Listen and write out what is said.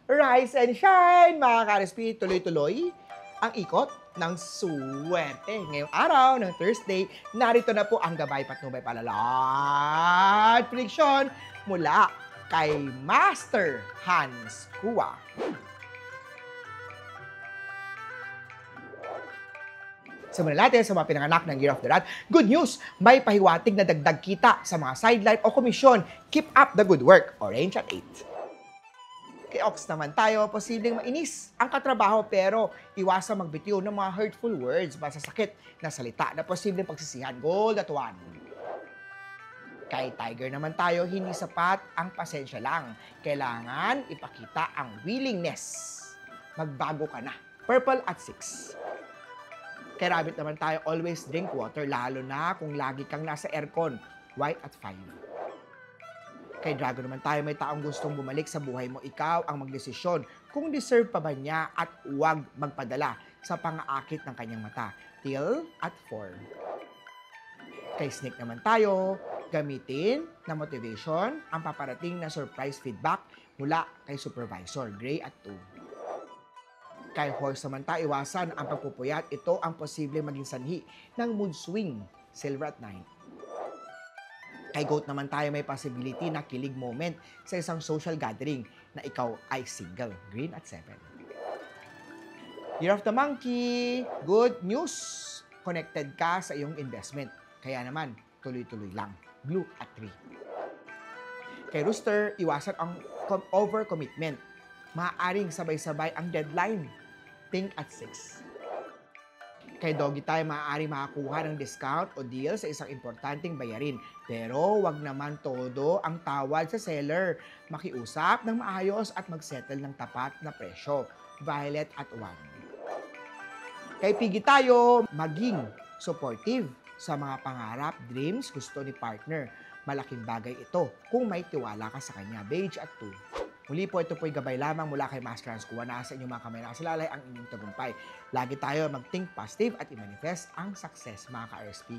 Rise and shine, mga ka-RSP, tuloy-tuloy ang ikot ng suwerte. Ngayong araw ng Thursday, narito na po ang gabay patnubay palalat prediksyon mula kay Master Hans Kua. Simulan natin sa mga pinanganak ng Year of the Rat. Good news! May pahiwatig na dagdag kita sa mga sideline o komisyon. Keep up the good work. Orange at 8. Kay Ox naman tayo, posibleng mainis ang katrabaho pero iwasang magbitiw ng mga hurtful words, masasakit na salita na posibleng pagsisihan. Gold at 1. Kay Tiger naman tayo, hindi sapat ang pasensya lang. Kailangan ipakita ang willingness. Magbago ka na. Purple at 6. Kay Rabbit naman tayo, always drink water, lalo na kung lagi kang nasa aircon. White at 5. Kay Dragon naman tayo, may taong gustong bumalik sa buhay mo. Ikaw ang magdesisyon kung deserve pa ba niya at huwag magpadala sa pangaakit ng kanyang mata. Teal at 4. Kay Snake naman tayo, gamitin na motivation ang paparating na surprise feedback mula kay supervisor. Gray at 2. Kay Horse naman tayo, iwasan ang pagpupuyat. Ito ang posible maging sanhi ng mood swing. Silver at 9. Kay Goat naman tayo, may possibility na kilig moment sa isang social gathering na ikaw ay single. Green at 7. Year of the Monkey, good news. Connected ka sa iyong investment. Kaya naman, tuloy-tuloy lang. Blue at 3. Kay Rooster, iwasan ang overcommitment. Maaaring sabay-sabay ang deadline. Pink at 6. Kay Doggy tayo, maaaring makakuha ng discount o deal sa isang importanteng bayarin. Pero wag naman todo ang tawad sa seller. Makiusap ng maayos at magsettle ng tapat na presyo. Violet at 1. Kay Piggy tayo, maging supportive sa mga pangarap, dreams, gusto ni partner. Malaking bagay ito kung may tiwala ka sa kanya. Beige at 2. Muli po, ito po'y gabay lamang mula kay Master Hans Kua. Nasa inyong mga kamay nakasalalay ang inyong tagumpay. Lagi tayo mag-think positive at i-manifest ang success, mga ka-RSP.